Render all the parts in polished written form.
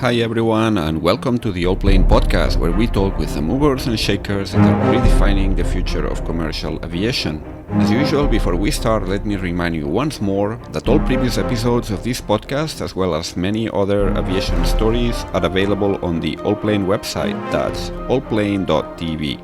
Hi everyone, and welcome to the Allplane Podcast, where we talk with the movers and shakers that are redefining the future of commercial aviation. As usual, before we start, let me remind you once more that all previous episodes of this podcast, as well as many other aviation stories, are available on the Allplane website. That's Allplane.tv,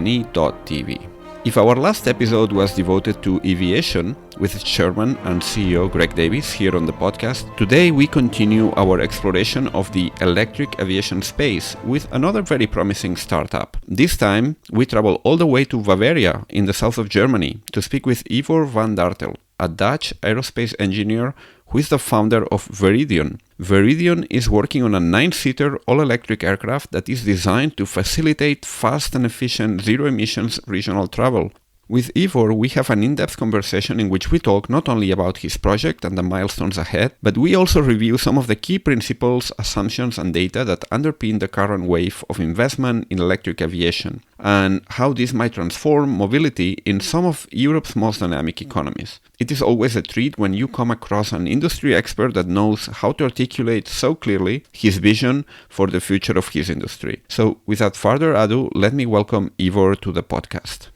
Allplane.tv. If our last episode was devoted to aviation, with its chairman and CEO Greg Davies here on the podcast, today we continue our exploration of the electric aviation space with another very promising startup. This time, we travel all the way to Bavaria in the south of Germany to speak with Ivor van Dartel, a Dutch aerospace engineer who is the founder of Vaeridion. Vaeridion is working on a 9-seater all-electric aircraft that is designed to facilitate fast and efficient zero-emissions regional travel. With Ivor, we have an in-depth conversation in which we talk not only about his project and the milestones ahead, but we also review some of the key principles, assumptions and data that underpin the current wave of investment in electric aviation, and how this might transform mobility in some of Europe's most dynamic economies. It is always a treat when you come across an industry expert that knows how to articulate so clearly his vision for the future of his industry. So, without further ado, let me welcome Ivor to the podcast.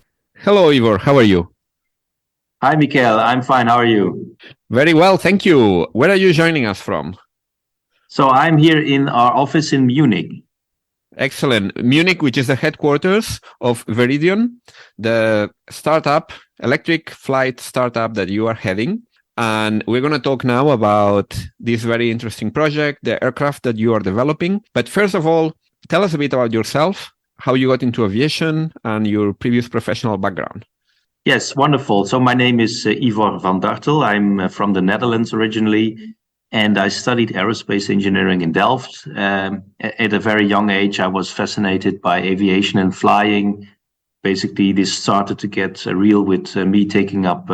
Hello, Ivor. How are you? Hi, Mikael. I'm fine. How are you? Very well, thank you. Where are you joining us from? So I'm here in our office in Munich. Excellent. Munich, which is the headquarters of Vaeridion, the startup, electric flight startup that you are heading. And we're going to talk now about this very interesting project, the aircraft that you are developing. But first of all, tell us a bit about yourself, how you got into aviation, and your previous professional background. Yes, wonderful. So my name is Ivor van Dartel. I'm from the Netherlands originally, and I studied aerospace engineering in Delft. At a very young age, I was fascinated by aviation and flying. Basically, this started to get real with me taking up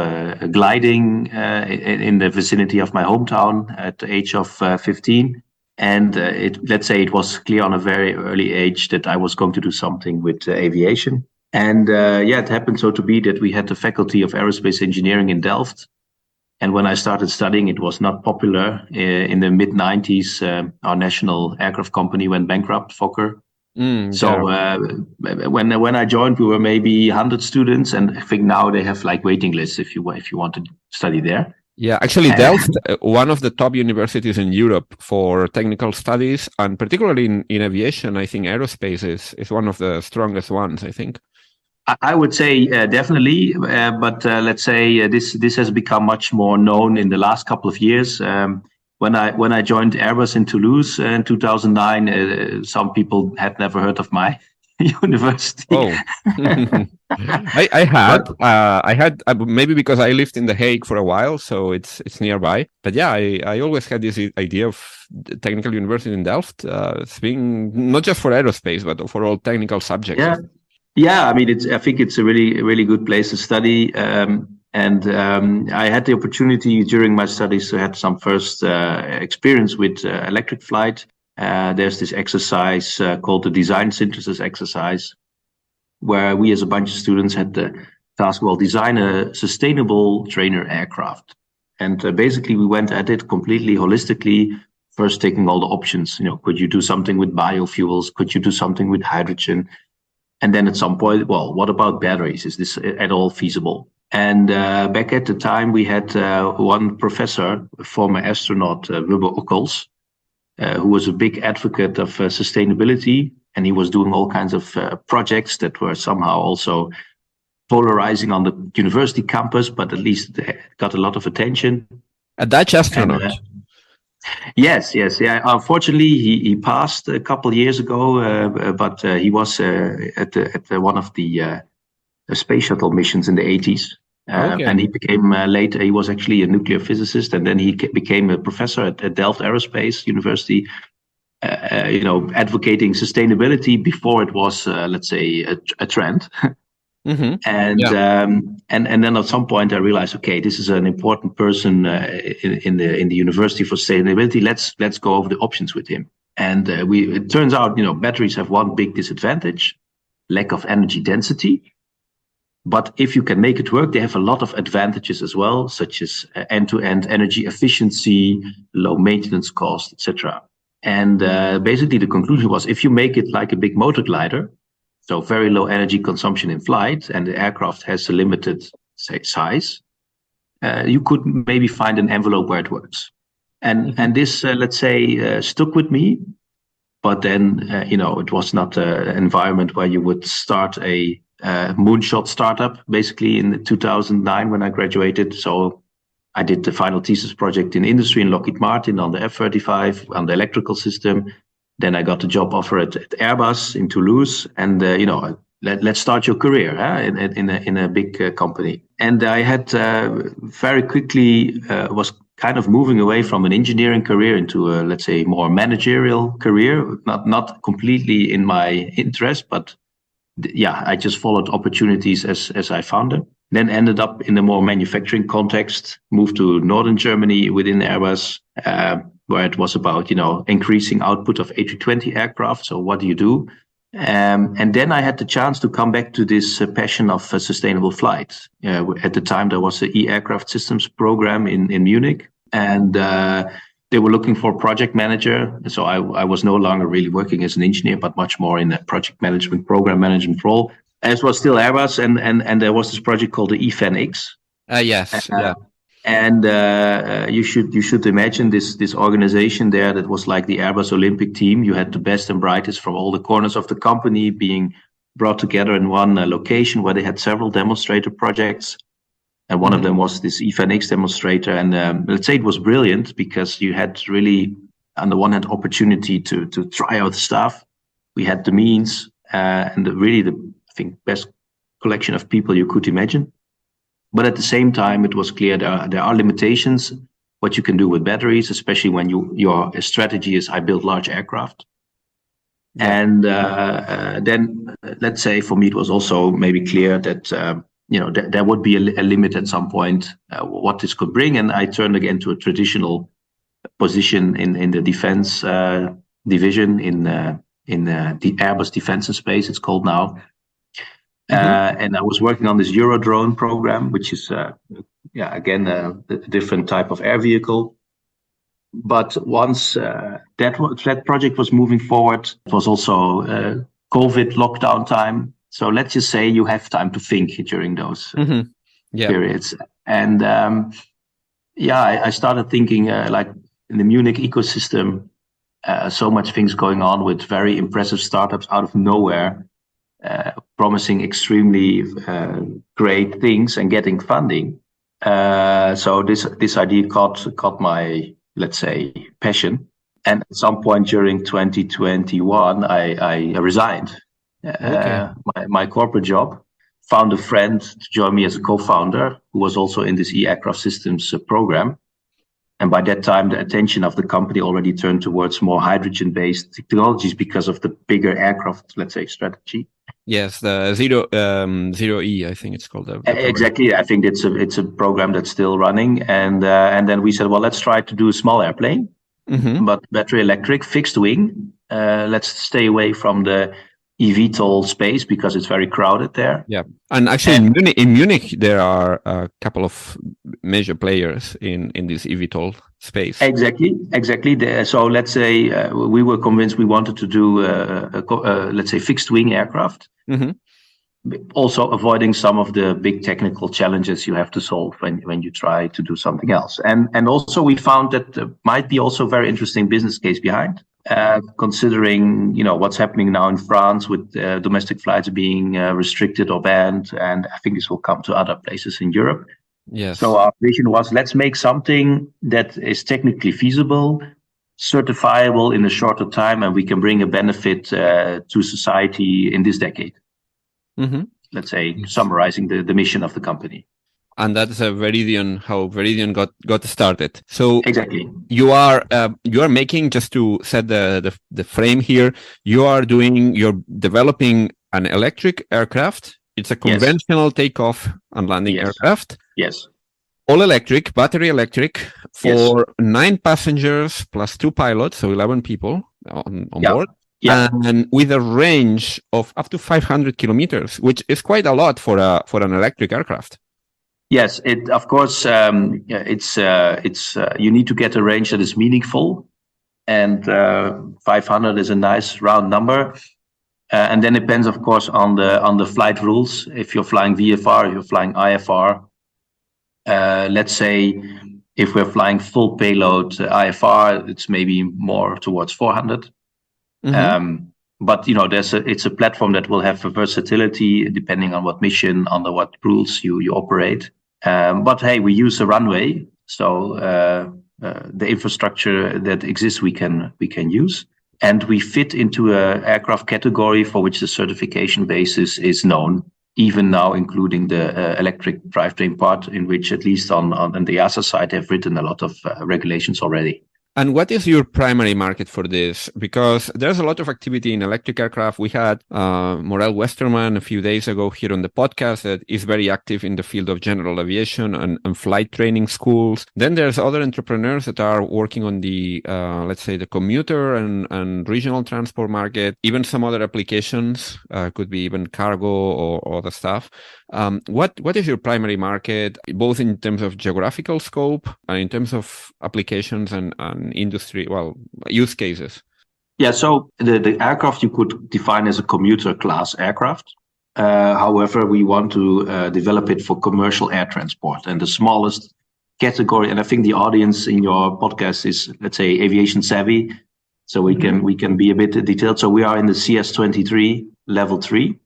gliding in the vicinity of my hometown at the age of 15. And let's say it was clear on a very early age that I was going to do something with aviation. And it happened so to be that we had the faculty of aerospace engineering in Delft. And when I started studying, it was not popular. In the mid-90s, our national aircraft company went bankrupt, Fokker. When I joined, we were maybe 100 students. And I think now they have like waiting lists if you want to study there. Yeah, actually Delft, one of the top universities in Europe for technical studies, and particularly in aviation, I think aerospace is one of the strongest ones, I think. I would say definitely, but let's say this has become much more known in the last couple of years. When I joined Airbus in Toulouse in 2009, some people had never heard of my university. Oh, I had maybe because I lived in The Hague for a while, so it's nearby. But yeah, I always had this idea of the technical university in Delft, being not just for aerospace but for all technical subjects. Yeah. I mean, I think it's a really good place to study. And I had the opportunity during my studies to have some first experience with electric flight. There's this exercise called the design synthesis exercise, where we as a bunch of students had the task, design a sustainable trainer aircraft. And basically we went at it completely holistically, first taking all the options. Could you do something with biofuels? Could you do something with hydrogen? And then at some point, what about batteries? Is this at all feasible? And back at the time, we had one professor, a former astronaut, Wubbe Ockels, who was a big advocate of sustainability, and he was doing all kinds of projects that were somehow also polarizing on the university campus, but at least got a lot of attention. A Dutch astronaut. And, Yes. Yeah. Unfortunately, he passed a couple of years ago, but he was at one of the space shuttle missions in the 80s. Okay. And he became later, he was actually a nuclear physicist, and then he became a professor at Delft Aerospace University, advocating sustainability before it was, let's say, a trend. Mm-hmm. And then at some point I realized, okay, this is an important person in the University for Sustainability. Let's go over the options with him. And it turns out, batteries have one big disadvantage: lack of energy density. But if you can make it work, they have a lot of advantages as well, such as end-to-end energy efficiency, low maintenance cost, etc. And basically the conclusion was, if you make it like a big motor glider, so very low energy consumption in flight, and the aircraft has a limited, say, size, you could maybe find an envelope where it works. And this, let's say, stuck with me. But then, it was not an environment where you would start a moonshot startup, basically, in 2009 when I graduated. So I did the final thesis project in industry in Lockheed Martin on the F-35, on the electrical system. Then I got a job offer at Airbus in Toulouse. And, let's start your career in a big company. And I had very quickly was kind of moving away from an engineering career into a, let's say, more managerial career, not completely in my interest, but I just followed opportunities as I found them. Then ended up in a more manufacturing context, moved to northern Germany within Airbus, where it was about, increasing output of A320 aircraft. So what do you do? And then I had the chance to come back to this passion of sustainable flight. At the time, there was the e-aircraft systems program in Munich, and they were looking for a project manager. So I was no longer really working as an engineer, but much more in a project management, program management role, as was still Airbus. And there was this project called the EFAN-X. Yes, yeah. And you should imagine this organization there that was like the Airbus Olympic team. You had the best and brightest from all the corners of the company being brought together in one location where they had several demonstrator projects. And one of them was this EFAN-X demonstrator. And let's say it was brilliant because you had really, on the one hand, opportunity to try out stuff. We had the means and I think, best collection of people you could imagine. But at the same time, it was clear there are limitations, what you can do with batteries, especially when your strategy is I build large aircraft. Yeah. And then, let's say, for me, it was also maybe clear that, there would be a limit at some point, what this could bring. And I turned again to a traditional position in the defense division in the Airbus Defense and Space, it's called now. And I was working on this Eurodrone program, which is, again, a different type of air vehicle. But once that project was moving forward, it was also COVID lockdown time. So let's just say you have time to think during those periods. And I started thinking like in the Munich ecosystem, so much things going on with very impressive startups out of nowhere. Promising extremely great things and getting funding. So this idea caught my, let's say, passion. And at some point during 2021, I resigned my corporate job, found a friend to join me as a co-founder who was also in this e-aircraft systems program. And by that time, the attention of the company already turned towards more hydrogen-based technologies because of the bigger aircraft, let's say, strategy. Yes, the zero E, I think it's called. Exactly, I think it's a program that's still running, and then we said, well, let's try to do a small airplane, but battery electric, fixed wing. Let's stay away from the eVTOL space because it's very crowded there. Yeah, and actually in Munich there are a couple of major players in this eVTOL space. Exactly. So let's say we were convinced we wanted to do let's say fixed wing aircraft, also avoiding some of the big technical challenges you have to solve when you try to do something else. And also we found that there might be also a very interesting business case behind. Considering what's happening now in France with domestic flights being restricted or banned, and I think this will come to other places in Europe. Yes. So our vision was, let's make something that is technically feasible, certifiable in a shorter time, and we can bring a benefit to society in this decade. Let's say, summarizing the mission of the company. And that's Vaeridion, how Vaeridion got started. So exactly, you are making, just to set the frame here, you're developing an electric aircraft. It's a conventional takeoff and landing aircraft. Yes. All electric, battery electric, for 9 passengers plus 2 pilots, so 11 people on board. Yeah. and with a range of up to 500 kilometers, which is quite a lot for an electric aircraft. Yes, it of course it's you need to get a range that is meaningful, and 500 is a nice round number. And then it depends, of course, on the flight rules. If you're flying VFR, if you're flying IFR, let's say if we're flying full payload IFR, it's maybe more towards 400. But it's a platform that will have a versatility depending on what mission, under what rules you operate. But hey, we use a runway, so the infrastructure that exists we can use. And we fit into an aircraft category for which the certification basis is known, even now, including the electric drivetrain part, in which at least on the EASA side have written a lot of regulations already. And what is your primary market for this? Because there's a lot of activity in electric aircraft. We had Morel Westerman a few days ago here on the podcast that is very active in the field of general aviation and flight training schools. Then there's other entrepreneurs that are working on the, let's say, the commuter and regional transport market, even some other applications, could be even cargo or other stuff. What is your primary market, both in terms of geographical scope and in terms of applications and industry, use cases? Yeah, so the aircraft you could define as a commuter class aircraft. However, we want to develop it for commercial air transport, and the smallest category, and I think the audience in your podcast is, let's say, aviation savvy, so we can be a bit detailed. So we are in the CS23 level 3,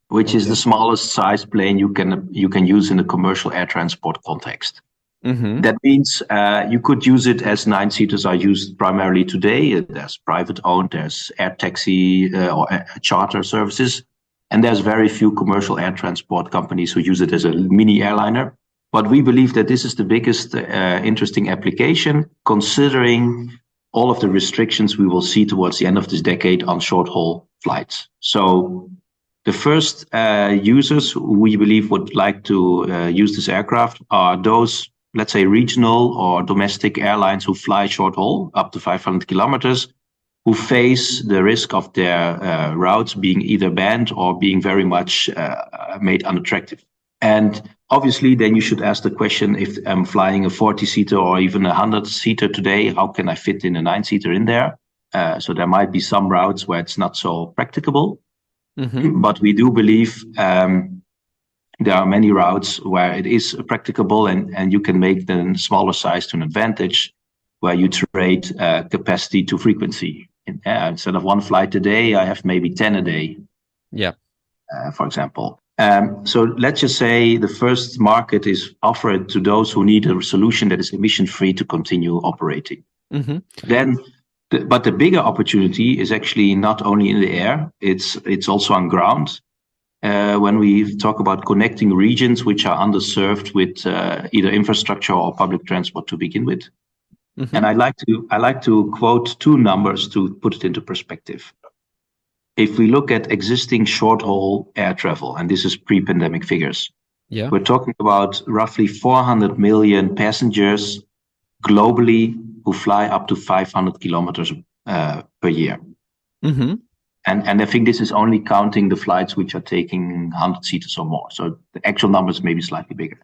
which is the smallest size plane you can use in a commercial air transport context. That means you could use it as 9-seaters are used primarily today. There's private owned, there's air taxi or charter services, and there's very few commercial air transport companies who use it as a mini airliner. But we believe that this is the biggest interesting application, considering all of the restrictions we will see towards the end of this decade on short-haul flights. So the first users we believe would like to use this aircraft are those, let's say, regional or domestic airlines who fly short haul up to 500 kilometers, who face the risk of their routes being either banned or being very much made unattractive. And obviously, then you should ask the question, if I'm flying a 40-seater or even a 100-seater today, how can I fit in a 9-seater in there? So there might be some routes where it's not so practicable. But we do believe there are many routes where it is practicable, and you can make the smaller size to an advantage, where you trade capacity to frequency. Instead of one flight a day, I have maybe 10 a day. Yeah. For example. So let's just say the first market is offered to those who need a solution that is emission-free to continue operating. But the bigger opportunity is actually not only in the air, it's also on ground. When we talk about connecting regions which are underserved with either infrastructure or public transport to begin with. And I like to quote two numbers to put it into perspective. If we look at existing short-haul air travel, and this is pre-pandemic figures, we're talking about roughly 400 million passengers globally who fly up to 500 kilometers per year. And I think this is only counting the flights which are taking 100 seaters or more. So the actual numbers may be slightly bigger.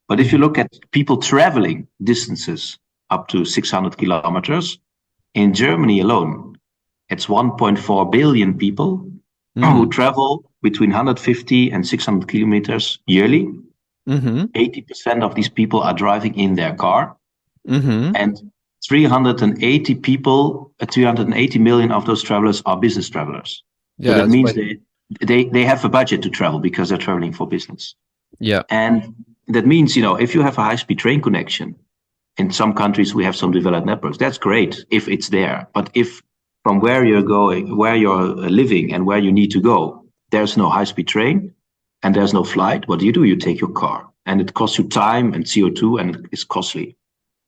But if you look at people traveling distances up to 600 kilometers, in Germany alone, it's 1.4 billion people who travel between 150 and 600 kilometers yearly. 80% of these people are driving in their car. And 380 million of those travelers are business travelers. So that means they have a budget to travel because they're traveling for business. And that means, if you have a high-speed train connection, in some countries we have some developed networks, that's great if it's there. But if from where you're going, where you're living and where you need to go, there's no high-speed train and there's no flight, what do? You take your car, and it costs you time and CO2, and it's costly.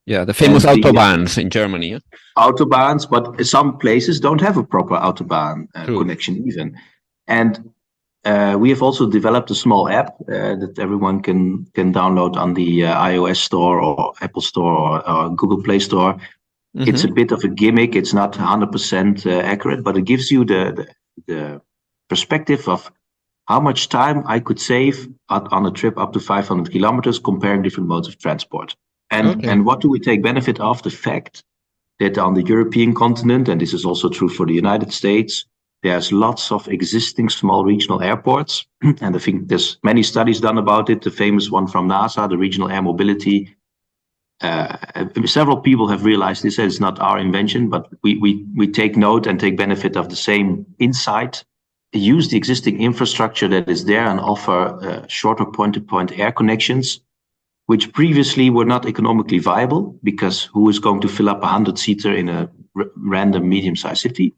Yeah, the famous autobahns in Germany. Autobahns, but some places don't have a proper autobahn connection even. And we have also developed a small app that everyone can download on the iOS store or Apple store or Google Play Store, It's a bit of a gimmick. It's not 100% accurate, but it gives you the perspective of how much time I could save on a trip up to 500 kilometers comparing different modes of transport. And what do we take benefit of? The fact that on the European continent, and this is also true for the United States, there's lots of existing small regional airports. And I think there's many studies done about it. The famous one from NASA, the Regional Air Mobility. Several people have realized this is not our invention, but we take note and take benefit of the same insight. Use the existing infrastructure that is there and offer shorter point-to-point air connections, which previously were not economically viable, because who is going to fill up a 100-seater in a random medium-sized city?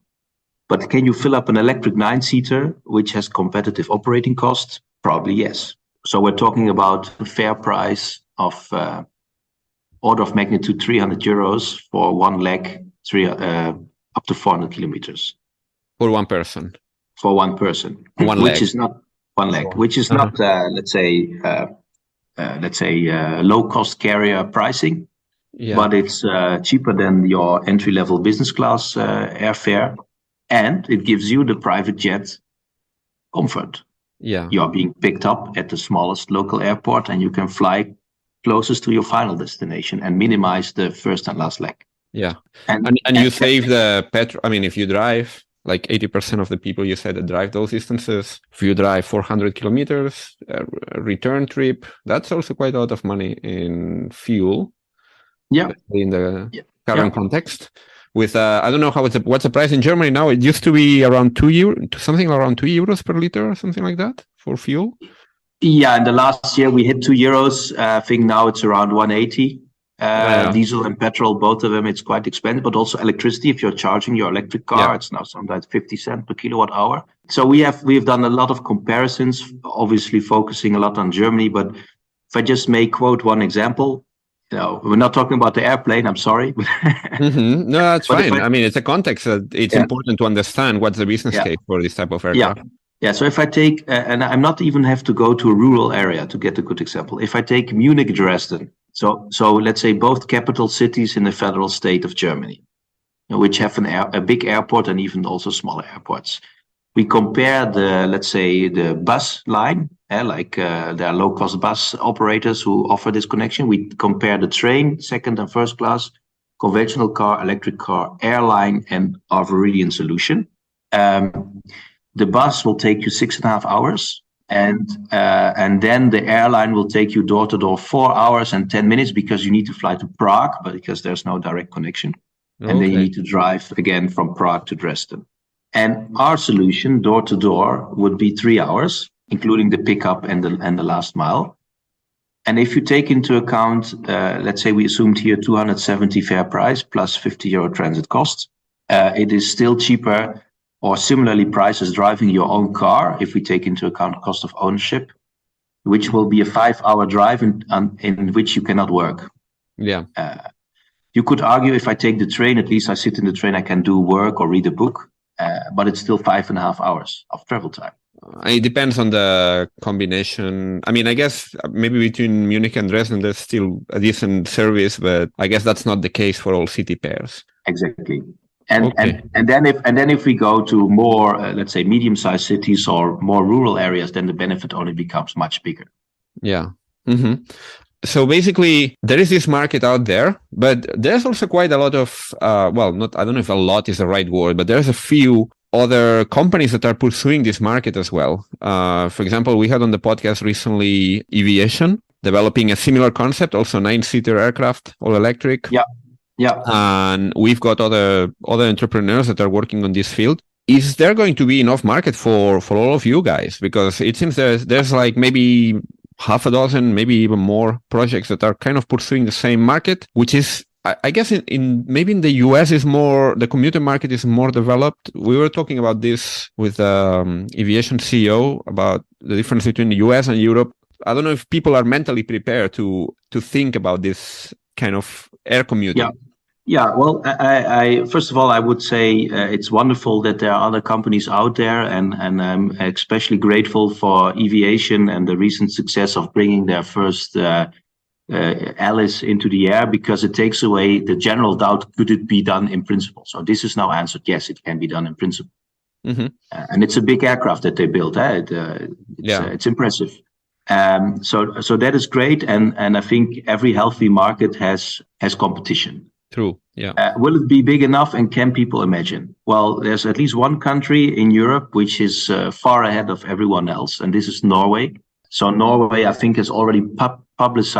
But can you fill up an electric 9-seater, which has competitive operating costs? Probably yes. So we're talking about a fair price of order of magnitude 300 euros for one leg, up to 400 kilometers. For one person. For one person, which is not one leg, which is not, let's say, low-cost carrier pricing, but it's cheaper than your entry-level business class airfare, and it gives you the private jet comfort. Yeah, you are being picked up at the smallest local airport, and you can fly closest to your final destination and minimize the first and last leg. Yeah, and you save the petrol. I mean, if you drive. Like 80% of the people you said that drive those distances, if you drive 400 kilometers, a return trip, that's also quite a lot of money in fuel. Yeah. In the current context. With I don't know what's the price in Germany now. It used to be around something around 2 euros per liter or something like that for fuel. Yeah, in the last year we hit 2 euros. I think now it's around 180. Diesel and petrol, both of them, it's quite expensive, but also electricity. If you're charging your electric car, it's now sometimes 50 cents per kilowatt hour. So we've done a lot of comparisons, obviously focusing a lot on Germany. But if I just may quote one example, we're not talking about the airplane, I'm sorry. No, that's fine. I mean, it's a context that it's important to understand what's the business case for this type of aircraft. Yeah, so if I take, and I'm not even have to go to a rural area to get a good example. If I take Munich, Dresden, so let's say both capital cities in the federal state of Germany, which have a big airport and even also smaller airports. We compare the bus line, there are low-cost bus operators who offer this connection. We compare the train, second and first class, conventional car, electric car, airline, and our Vaeridion solution. The bus will take you 6.5 hours. And then the airline will take you door to door 4 hours and 10 minutes because you need to fly to Prague, but because there's no direct connection. And then you need to drive again from Prague to Dresden. And our solution, door to door, would be 3 hours, including the pickup and the last mile. And if you take into account, let's say we assumed here 270 fair price plus 50 euro transit costs, it is still cheaper or similarly priced as driving your own car, if we take into account cost of ownership, which will be a 5-hour drive in which you cannot work. Yeah. You could argue if I take the train, at least I sit in the train, I can do work or read a book, but it's still 5.5 hours of travel time. It depends on the combination. I mean, I guess maybe between Munich and Dresden, there's still a decent service, but I guess that's not the case for all city pairs. Exactly. And then if we go to more, let's say, medium-sized cities or more rural areas, then the benefit only becomes much bigger. Yeah. Mm-hmm. So basically, there is this market out there, but there's also quite a lot of, I don't know if a lot is the right word, but there's a few other companies that are pursuing this market as well. For example, we had on the podcast recently Aviation, developing a similar concept, also 9-seater aircraft, all electric. Yeah. And we've got other entrepreneurs that are working on this field. Is there going to be enough market for all of you guys? Because it seems there's like maybe half a dozen, maybe even more projects that are kind of pursuing the same market, which is, I guess maybe in the US is more, the commuter market is more developed. We were talking about this with Aviation CEO about the difference between the US and Europe. I don't know if people are mentally prepared to think about this kind of air commuting. Yeah. Well, I first of all, I would say it's wonderful that there are other companies out there, and I'm especially grateful for Aviation and the recent success of bringing their first Alice into the air, because it takes away the general doubt, could it be done in principle? So this is now answered, yes, it can be done in principle. And it's a big aircraft that they built. It's impressive. So that is great, and I think every healthy market has competition. True. Yeah. Will it be big enough, and can people imagine? Well, there's at least one country in Europe which is far ahead of everyone else, and this is Norway. So Norway, I think, has already published,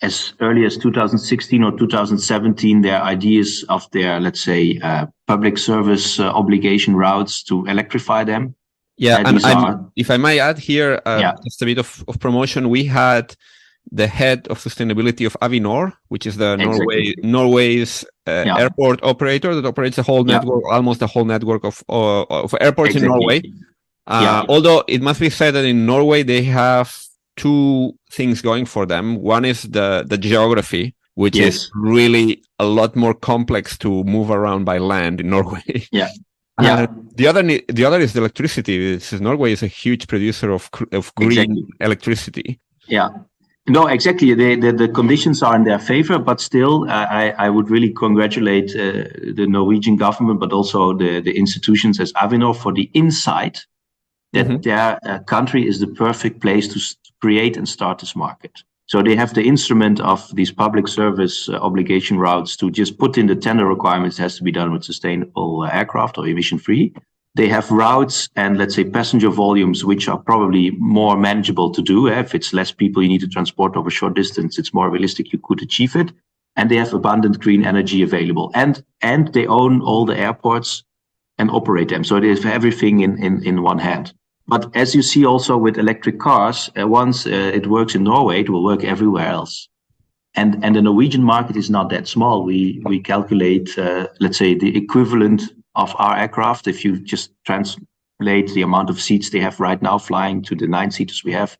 as early as 2016 or 2017, their ideas of their, let's say, public service obligation routes to electrify them. Yeah, if I might add here, just a bit of promotion, we had the head of sustainability of Avinor, which is the Norway's airport operator that operates the whole network, almost the whole network of airports in Norway. Although it must be said that in Norway they have two things going for them. One is the geography, which is really a lot more complex to move around by land in Norway. The other is the electricity. Norway is a huge producer of green electricity. Yeah. No, exactly. The conditions are in their favor, but still, I would really congratulate the Norwegian government, but also the institutions as Avinor for the insight that their country is the perfect place to create and start this market. So they have the instrument of these public service obligation routes to just put in the tender requirements. It has to be done with sustainable aircraft or emission-free. They have routes and, let's say, passenger volumes, which are probably more manageable to do. If it's less people you need to transport over a short distance, it's more realistic you could achieve it. And they have abundant green energy available. And they own all the airports and operate them. So they have everything in one hand. But as you see also with electric cars, once it works in Norway, it will work everywhere else. And the Norwegian market is not that small. We calculate, let's say, the equivalent of our aircraft. If you just translate the amount of seats they have right now flying to the 9-seaters we have,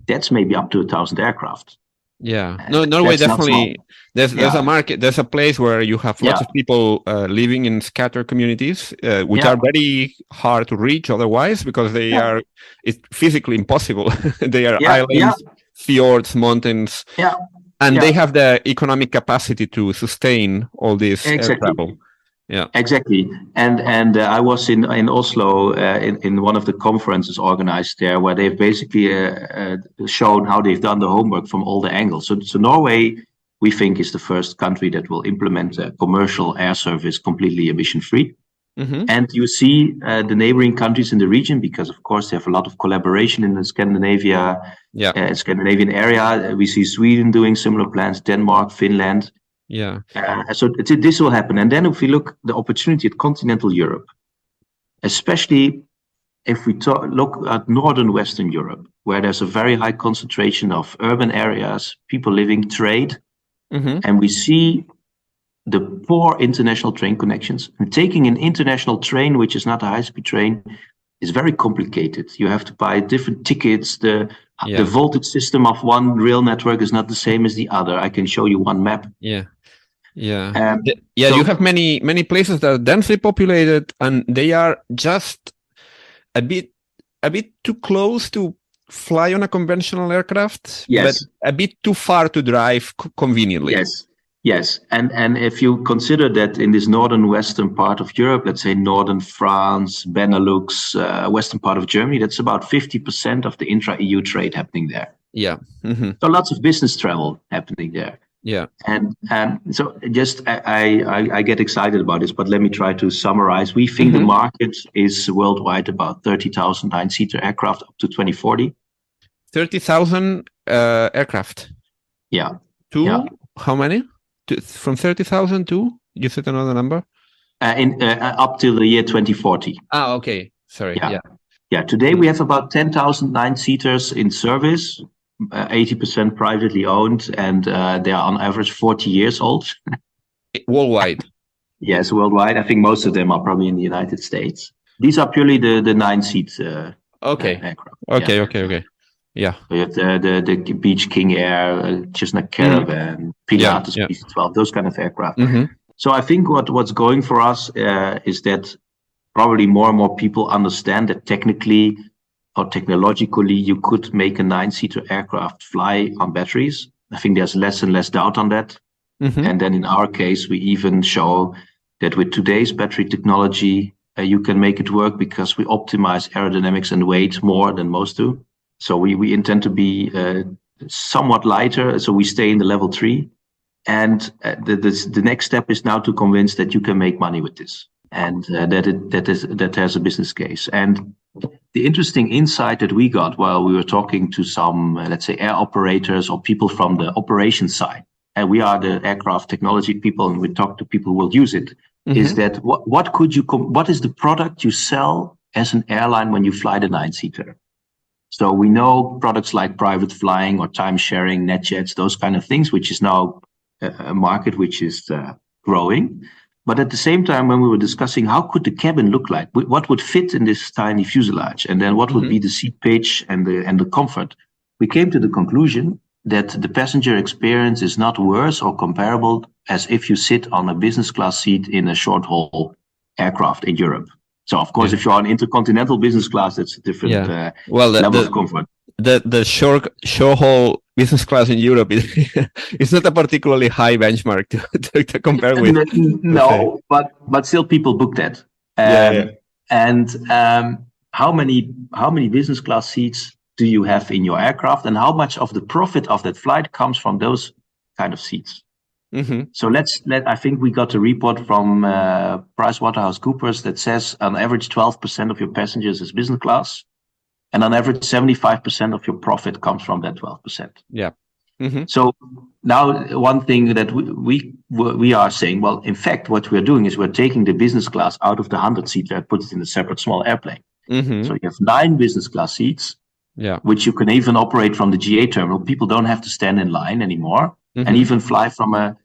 that's maybe up to 1,000 aircraft. Yeah, no, Norway definitely. There's a market. There's a place where you have lots of people living in scattered communities, which are very hard to reach otherwise because they are. It's physically impossible. They are islands, fjords, mountains, and they have the economic capacity to sustain all this air travel. Yeah, exactly. And I was in Oslo in one of the conferences organized there, where they've basically shown how they've done the homework from all the angles. So Norway, we think, is the first country that will implement a commercial air service completely emission-free. And you see the neighboring countries in the region, because of course they have a lot of collaboration in the Scandinavian area. We see Sweden doing similar plans, Denmark, Finland. So this will happen. And then if we look the opportunity at continental Europe, especially if we look at northern Western Europe, where there's a very high concentration of urban areas, people living, trade, and we see the poor international train connections. And taking an international train, which is not a high-speed train, is very complicated. You have to buy different tickets. The voltage system of one rail network is not the same as the other. I can show you one map. You have many places that are densely populated, and they are just a bit too close to fly on a conventional aircraft, but a bit too far to drive conveniently. Yes, and if you consider that in this northern western part of Europe, let's say northern France, Benelux, western part of Germany, that's about 50% of the intra-EU trade happening there. So lots of business travel happening there. And so just I get excited about this, but let me try to summarize. We think the market is worldwide about 30,000 9-seater aircraft up to 2040. 30,000 aircraft. How many? From 30,000 to, you said another number? Up till the year 2040. Okay. Sorry. Today we have about 10,000 9-seaters in service. 80% privately owned, and they are on average 40 years old. Worldwide? Yes, worldwide. I think most of them are probably in the United States. These are purely the 9-seat aircraft. Okay. Yeah. So you have the Beach King Air, Cessna Caravan, Pilatus PC-12, those kind of aircraft. So I think what's going for us is that probably more and more people understand that technically or technologically you could make a 9-seater aircraft fly on batteries. I think there's less and less doubt on that. Mm-hmm. And then in our case, we even show that with today's battery technology, you can make it work because we optimize aerodynamics and weight more than most do. So we intend to be somewhat lighter, so we stay in the level 3. And the next step is now to convince that you can make money with this, and that has a business case. And the interesting insight that we got while we were talking to some, let's say, air operators or people from the operations side, and we are the aircraft technology people, and we talk to people who will use it, mm-hmm. is that what is the product you sell as an airline when you fly the 9-seater? So we know products like private flying or time sharing, NetJets, those kind of things, which is now a market which is growing. But at the same time, when we were discussing how could the cabin look like, what would fit in this tiny fuselage, and then what mm-hmm. would be the seat pitch and the comfort, we came to the conclusion that the passenger experience is not worse or comparable as if you sit on a business class seat in a short haul aircraft in Europe. So of course, if you're on intercontinental business class, that's a different level of comfort. The short haul business class in Europe is not a particularly high benchmark to compare with. No, but still people book that. And how many business class seats do you have in your aircraft, and how much of the profit of that flight comes from those kind of seats? Mm-hmm. So I think we got a report from PricewaterhouseCoopers that says on average 12% of your passengers is business class, and on average 75% of your profit comes from that 12%. Yeah. Mm-hmm. So now one thing that we are saying, well, in fact, what we're doing is we're taking the business class out of the 100-seater and put it in a separate small airplane. Mm-hmm. So you have 9 business class seats, which you can even operate from the GA terminal. People don't have to stand in line anymore, mm-hmm. and even fly from a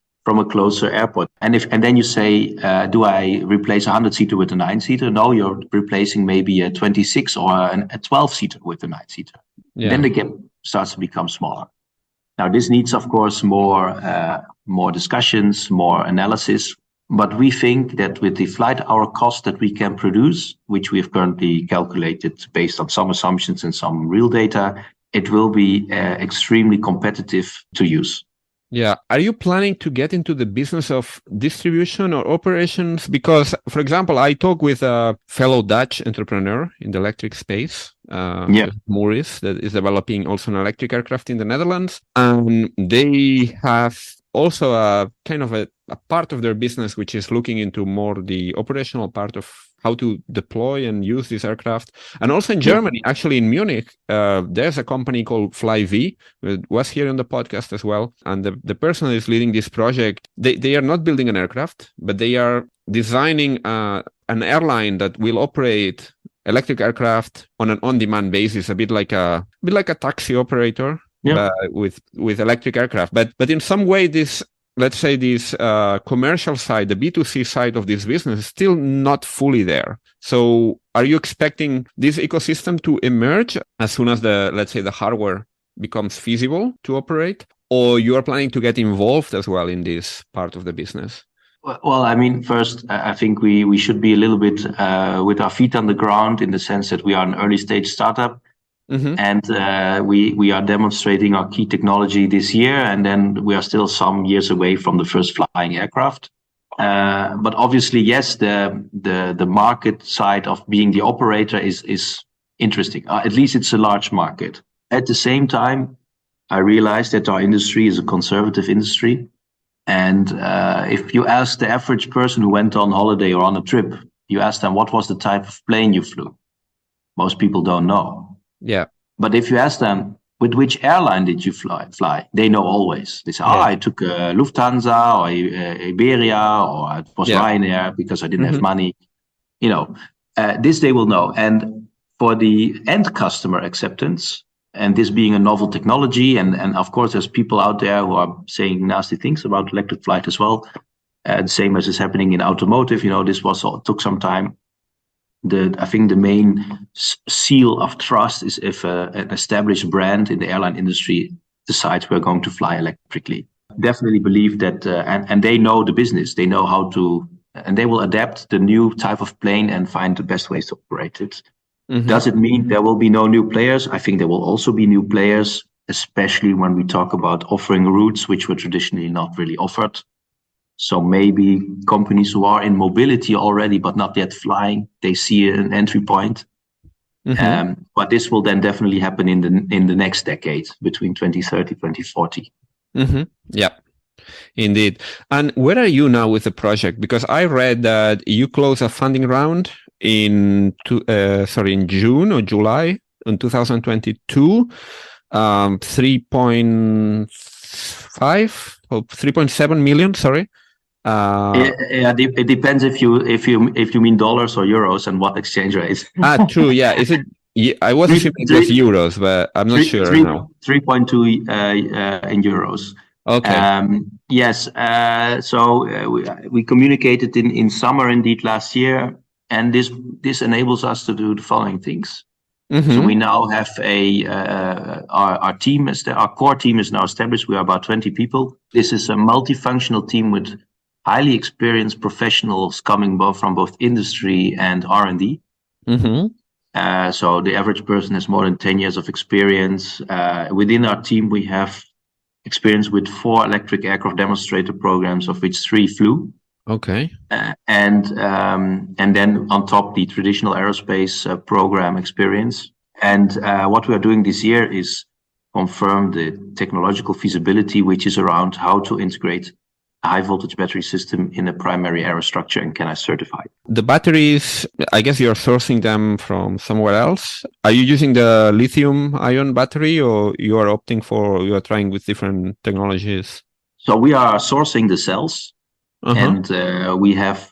closer airport. And then you say, do I replace a 100-seater with a 9-seater? No, you're replacing maybe a 26 or a 12-seater with a 9-seater. Yeah. Then the gap starts to become smaller. Now, this needs, of course, more discussions, more analysis. But we think that with the flight hour cost that we can produce, which we have currently calculated based on some assumptions and some real data, it will be extremely competitive to use. Yeah. Are you planning to get into the business of distribution or operations? Because, for example, I talk with a fellow Dutch entrepreneur in the electric space, Maurice, that is developing also an electric aircraft in the Netherlands. And they have also a kind of a part of their business which is looking into more the operational part of how to deploy and use this aircraft. And also in Germany, actually in Munich, there's a company called Flyv, that was here on the podcast as well. And the person that is leading this project, they are not building an aircraft, but they are designing an airline that will operate electric aircraft on an on-demand basis, a bit like a taxi operator. With electric aircraft, but in some way, this commercial side, the B2C side of this business is still not fully there. So, are you expecting this ecosystem to emerge as soon as the hardware becomes feasible to operate, or you are planning to get involved as well in this part of the business? Well, I mean, first, I think we should be a little bit with our feet on the ground in the sense that we are an early stage startup. Mm-hmm. And we are demonstrating our key technology this year, and then we are still some years away from the first flying aircraft. But obviously, yes, the market side of being the operator is interesting. At least it's a large market. At the same time, I realize that our industry is a conservative industry, and if you ask the average person who went on holiday or on a trip, you ask them what was the type of plane you flew. Most people don't know. Yeah. But if you ask them, with which airline did you fly? They know always. They say, I took Lufthansa or Iberia, or it was Ryanair because I didn't have money. This they will know. And for the end customer acceptance, and this being a novel technology, and of course, there's people out there who are saying nasty things about electric flight as well. The same as is happening in automotive. This took some time. I think the main seal of trust is if an established brand in the airline industry decides we're going to fly electrically. Definitely believe that, and they know the business. They know how to, and they will adapt the new type of plane and find the best ways to operate it. Mm-hmm. Does it mean there will be no new players? I think there will also be new players, especially when we talk about offering routes which were traditionally not really offered. So maybe companies who are in mobility already but not yet flying, they see an entry point. Mm-hmm. But this will then definitely happen in the next decade, between 2030, 2040. Mm-hmm. Yeah, indeed. And where are you now with the project? Because I read that you closed a funding round in June or July in 2022, 3.5 or 3.7 million. Sorry. It depends if you mean dollars or euros and what exchange rate. True. Yeah. Is it? Yeah, I was assuming it was euros, but I'm not sure now. 3.2 in euros. Okay. Yes. So we communicated in summer indeed last year, and this enables us to do the following things. Mm-hmm. So we now have our team our core team is now established. We are about 20 people. This is a multifunctional team with highly experienced professionals coming from both industry and R&D. Mm-hmm. So the average person has more than 10 years of experience. Within our team, we have experience with 4 electric aircraft demonstrator programs, of which 3 flew. Okay. And then on top, the traditional aerospace program experience. And what we are doing this year is confirm the technological feasibility, which is around how to integrate a high voltage battery system in a primary aerostructure, and can I certify it? The batteries, I guess you're sourcing them from somewhere else. Are you using the lithium-ion battery, or you are trying with different technologies? So we are sourcing the cells. Uh-huh. And we have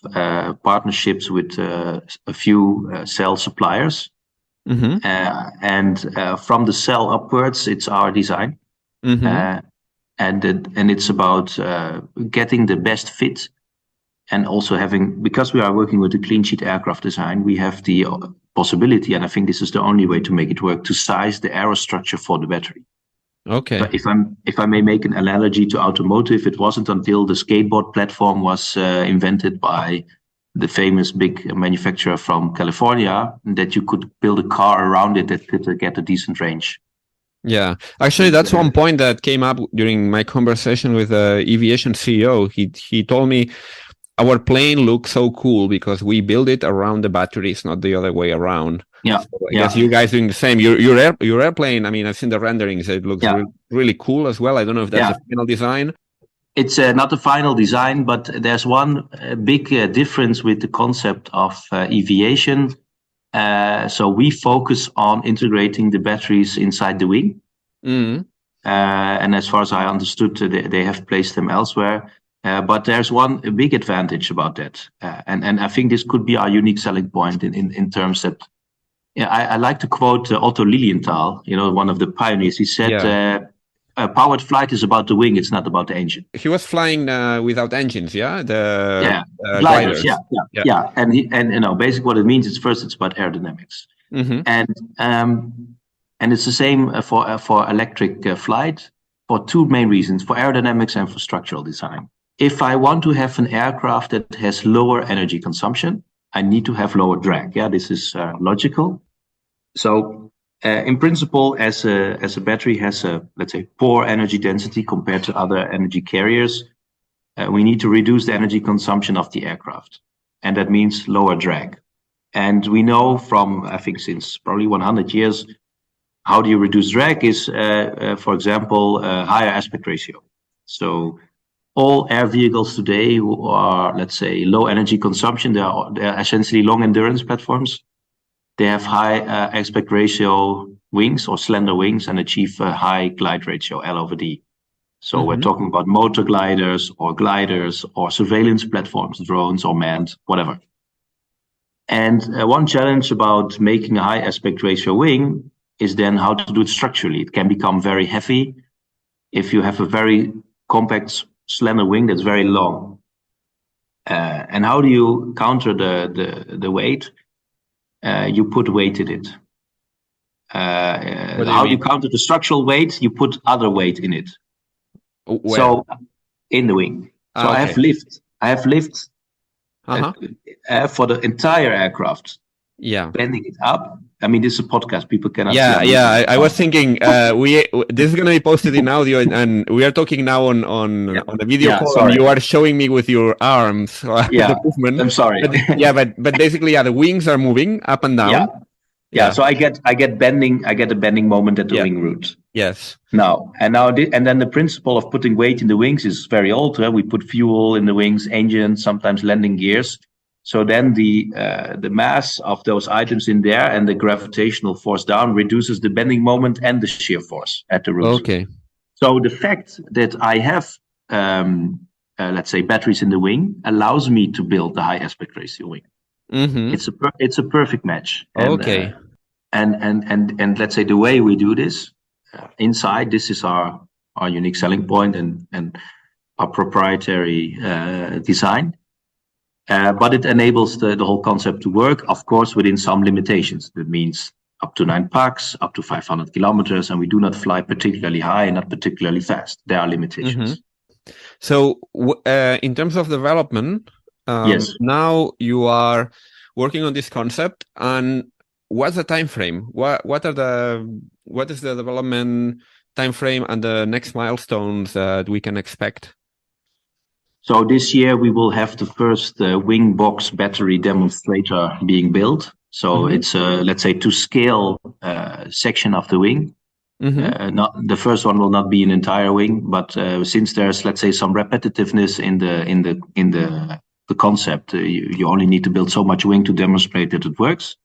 partnerships with a few cell suppliers. Mm-hmm. And from the cell upwards, it's our design. Mm-hmm. And it's about getting the best fit, and also because we are working with a clean sheet aircraft design, we have the possibility, and I think this is the only way to make it work, to size the aerostructure for the battery. Okay. But if I may make an analogy to automotive, it wasn't until the skateboard platform was invented by the famous big manufacturer from California that you could build a car around it that could get a decent range. Yeah, actually, that's one point that came up during my conversation with the aviation CEO. He told me our plane looks so cool because we build it around the batteries, not the other way around. Yeah, so I guess you guys doing the same. Your airplane. I mean, I've seen the renderings. It looks really cool as well. I don't know if that's the final design. It's not the final design, but there's one big difference with the concept of aviation. So we focus on integrating the batteries inside the wing. Mm-hmm. And as far as I understood, they have placed them elsewhere. But there's one big advantage about that. And I think this could be our unique selling point in terms that, I like to quote Otto Lilienthal, one of the pioneers. He said, powered flight is about the wing, it's not about the engine. He was flying without engines, gliders, gliders. Yeah. And basically what it means is, first, it's about aerodynamics. Mm-hmm. And it's the same for electric flight, for 2 main reasons: for aerodynamics and for structural design. If I want to have an aircraft that has lower energy consumption, I need to have lower drag. Yeah, this is logical. So in principle, as a battery has a, let's say, poor energy density compared to other energy carriers, we need to reduce the energy consumption of the aircraft. And that means lower drag. And we know from, I think, since probably 100 years, how do you reduce drag is, for example, higher aspect ratio. So all air vehicles today who are, let's say, low energy consumption, they are essentially long endurance platforms. They have high aspect ratio wings or slender wings and achieve a high glide ratio, L/D. So we're talking about motor gliders or surveillance platforms, drones or manned, whatever. And one challenge about making a high aspect ratio wing is then how to do it structurally. It can become very heavy if you have a very compact, slender wing that's very long. And how do you counter the weight? You put weight in it. How do you counter the structural weight? You put other weight in it. Where? So in the wing. So okay. I have lift for the entire aircraft. Yeah. Bending it up I mean, this is a podcast. People cannot. Yeah, see yeah. I was thinking this is going to be posted in audio, and we are talking now on the video call, sorry. and you are showing me with your arms the movement. I'm sorry. But basically, the wings are moving up and down. Yeah. So I get bending. I get a bending moment at the wing root. Yes. And then the principle of putting weight in the wings is very old. We put fuel in the wings, engines, sometimes landing gears. So then the mass of those items in there and the gravitational force down reduces the bending moment and the shear force at the root. Okay. So the fact that I have, let's say, batteries in the wing allows me to build the high aspect ratio wing. Mm-hmm. It's a perfect match. Okay. And let's say the way we do this inside, this is our unique selling point and our proprietary design. But it enables the whole concept to work, of course, within some limitations. That means up to 9 Pax, up to 500 kilometers, and we do not fly particularly high and not particularly fast. There are limitations. Mm-hmm. So in terms of development, yes. Now you are working on this concept, and what's the time frame? What is the development time frame and the next milestones that we can expect? So this year we will have the first wing box battery demonstrator being built. So it's let's say to scale section of the wing. Not the first one will not be an entire wing, but since there's, let's say, some repetitiveness in the concept, you only need to build so much wing to demonstrate that it works.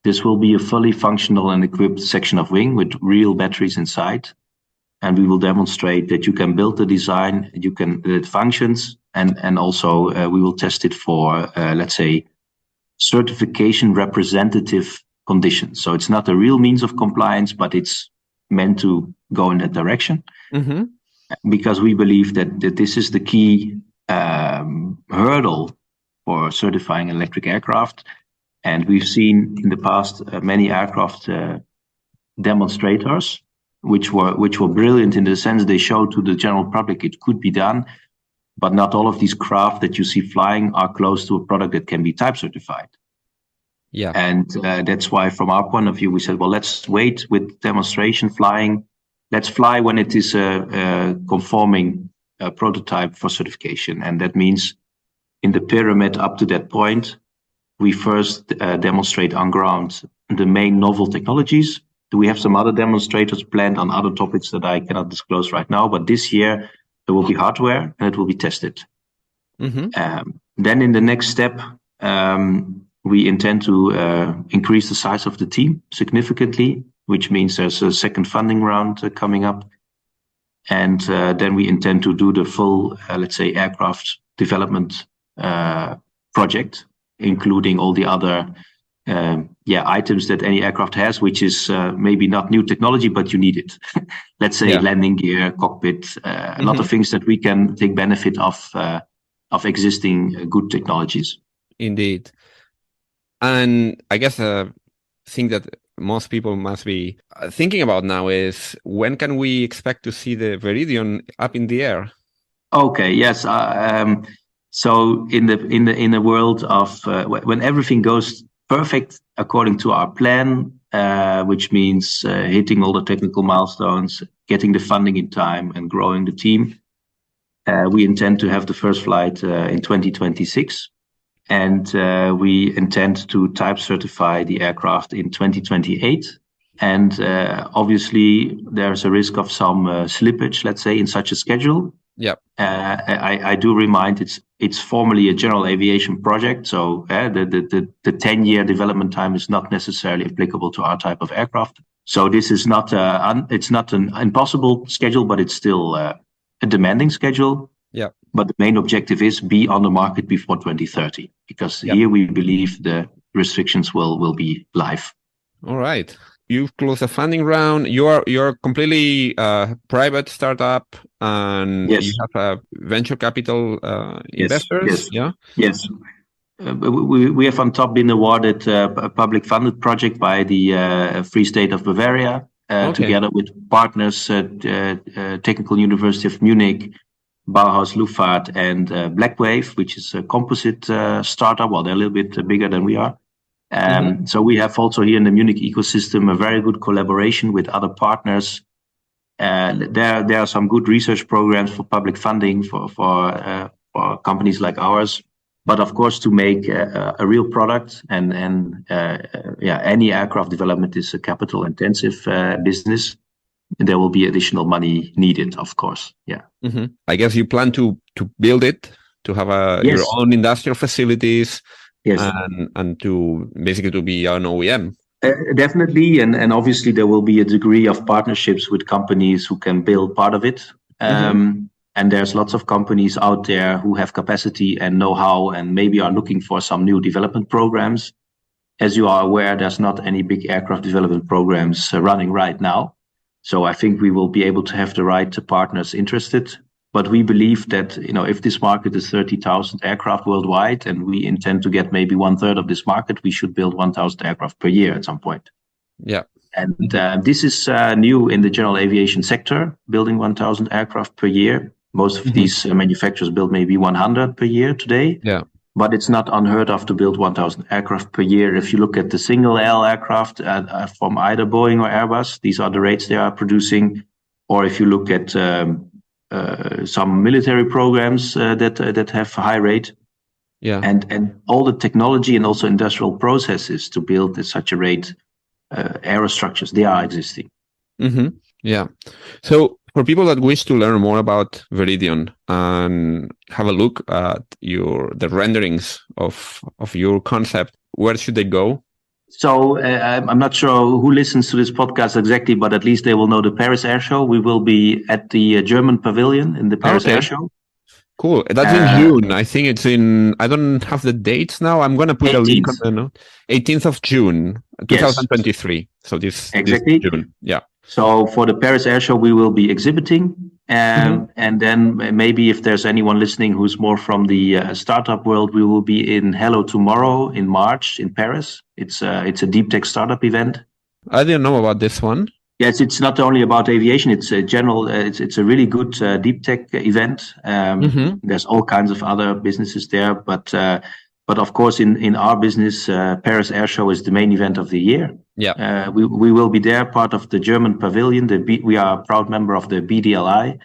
This will be a fully functional and equipped section of wing with real batteries inside. And we will demonstrate that you can build the design, it functions, and also we will test it for, let's say, certification representative conditions. So it's not a real means of compliance, but it's meant to go in that direction. Because we believe that this is the key hurdle for certifying electric aircraft. And we've seen in the past many aircraft demonstrators which were brilliant in the sense they showed to the general public it could be done, but not all of these craft that you see flying are close to a product that can be type certified. Yeah. And that's why from our point of view, we said, well, let's wait with demonstration flying. Let's fly when it is a conforming prototype for certification. And that means in the pyramid up to that point, we first demonstrate on ground the main novel technologies. We have some other demonstrators planned on other topics that I cannot disclose right now, but this year there will be hardware and it will be tested. Then in the next step, we intend to increase the size of the team significantly, which means there's a second funding round coming up. And then we intend to do the full, let's say, aircraft development project, including all the other items that any aircraft has, which is maybe not new technology, but you need it. Let's say landing gear, cockpit, a lot of things that we can take benefit of existing good technologies. Indeed. And I guess a thing that most people must be thinking about now is, when can we expect to see the Vaeridion up in the air? Okay, yes. So in the world of when everything goes perfect according to our plan, which means hitting all the technical milestones, getting the funding in time, and growing the team, we intend to have the first flight in 2026. And we intend to type certify the aircraft in 2028. And obviously, there's a risk of some slippage, let's say, in such a schedule. Yeah. I do remind it's formally a general aviation project, so the 10-year development time is not necessarily applicable to our type of aircraft. So this is not it's not an impossible schedule, but it's still a demanding schedule. Yeah. But the main objective is be on the market before 2030, because here we believe the restrictions will be live. All right. You've closed a funding round. You're completely private startup, and you have a venture capital investors. Yes. We have on top been awarded a public funded project by the Free State of Bavaria, together with partners at Technical University of Munich, Bauhaus Luftfahrt, and Blackwave, which is a composite startup. Well, they're a little bit bigger than we are. So we have also here in the Munich ecosystem a very good collaboration with other partners. There are some good research programs for public funding for companies like ours. But of course, to make a real product and any aircraft development is a capital intensive business. There will be additional money needed, of course. Yeah. I guess you plan to build it, to have your own industrial facilities, and to basically to be an OEM. Definitely, and obviously there will be a degree of partnerships with companies who can build part of it. And there's lots of companies out there who have capacity and know-how and maybe are looking for some new development programs. As you are aware, there's not any big aircraft development programs running right now. So I think we will be able to have the right partners interested. But we believe that, if this market is 30,000 aircraft worldwide and we intend to get maybe 1/3 of this market, we should build 1,000 aircraft per year at some point. Yeah. And this is new in the general aviation sector, building 1,000 aircraft per year. Most of these manufacturers build maybe 100 per year today. Yeah. But it's not unheard of to build 1,000 aircraft per year. If you look at the single aisle aircraft from either Boeing or Airbus, these are the rates they are producing. Or if you look at some military programs that have a high rate. Yeah. And all the technology and also industrial processes to build at such a rate aerostructures, they are existing. Yeah. So for people that wish to learn more about Vaeridion and have a look at the renderings of your concept, where should they go? So I'm not sure who listens to this podcast exactly, but at least they will know the Paris Air Show. We will be at the German pavilion in the Paris Air Show. Cool. That's in June. I think it's I don't have the dates now. I'm going to put 18th. a link on the note. 18th of June, 2023. Yes. So this June. Yeah. So for the Paris Air Show, we will be exhibiting. And then maybe if there's anyone listening who's more from the startup world, we will be in Hello Tomorrow in March in Paris. It's a deep tech startup event. I didn't know about this one. Yes, it's not only about aviation. It's a general. It's a really good deep tech event. There's all kinds of other businesses there, but of course, in our business, Paris Air Show is the main event of the year. Yeah, we will be there, part of the German pavilion. We are a proud member of the BDLI.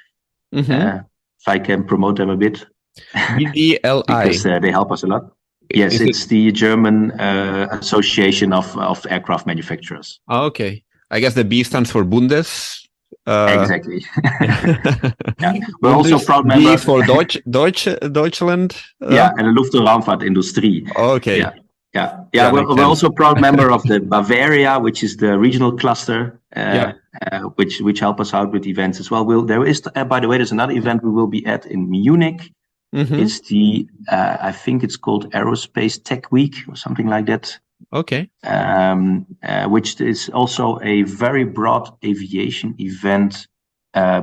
If I can promote them a bit, BDLI because they help us a lot. Yes, it's the German Association of Aircraft Manufacturers. Oh, okay. I guess the B stands for Bundes. Exactly. We're also proud member. B for Deutschland. And the Luft- und Raumfahrtindustrie. Okay. We're also proud member of the Bavaria, which is the regional cluster, which help us out with events as well. There is, by the way, there's another event we will be at in Munich. It's the I think it's called Aerospace Tech Week or something like that. Okay. Which is also a very broad aviation event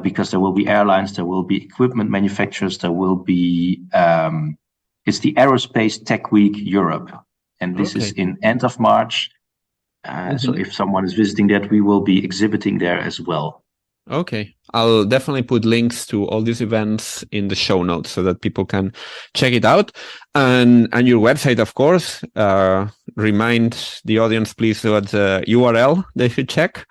because there will be airlines, there will be equipment manufacturers, there will be it's the Aerospace Tech Week Europe, and this is in end of March. So if someone is visiting that, we will be exhibiting there as well. Okay. I'll definitely put links to all these events in the show notes so that people can check it out. And your website, of course, remind the audience, please, what URL they should check.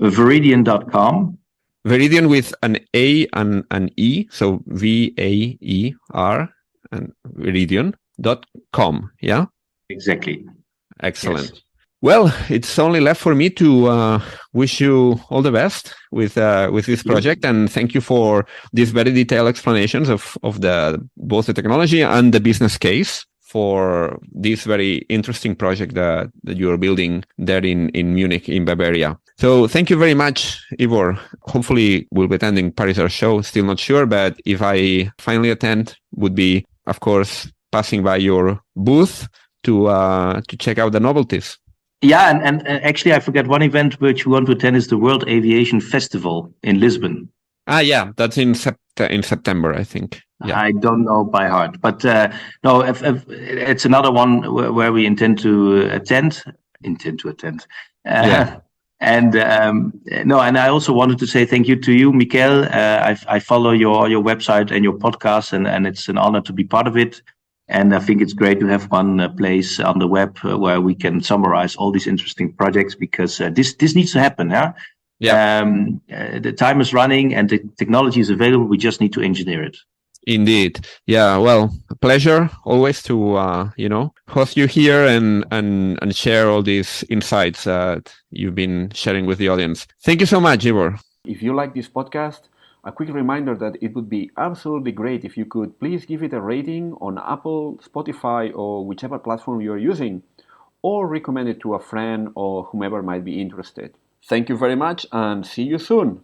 Vaeridion.com. Vaeridion with an A and an E. So VAER and Vaeridion.com. Yeah? Exactly. Excellent. Yes. Well, it's only left for me to wish you all the best with this project, and thank you for these very detailed explanations of both the technology and the business case for this very interesting project that you are building there in Munich, in Bavaria. So thank you very much, Ivor. Hopefully we'll be attending Paris Air Show, still not sure, but if I finally attend, would be, of course, passing by your booth to check out the novelties. Yeah, and actually I forgot one event which we want to attend is the World Aviation Festival in Lisbon. Yeah, that's in September, I think. Yeah. I don't know by heart, but no, it's another one where we intend to attend. And and I also wanted to say thank you to you, Michael. I follow your website and your podcast, and it's an honor to be part of it. And I think it's great to have one place on the web where we can summarize all these interesting projects, because this needs to happen. Yeah. The time is running and the technology is available. We just need to engineer it. Indeed. Yeah. Well, a pleasure always to, host you here and share all these insights that you've been sharing with the audience. Thank you so much, Ivor. If you like this podcast, a quick reminder that it would be absolutely great if you could please give it a rating on Apple, Spotify, or whichever platform you're using, or recommend it to a friend or whomever might be interested. Thank you very much and see you soon.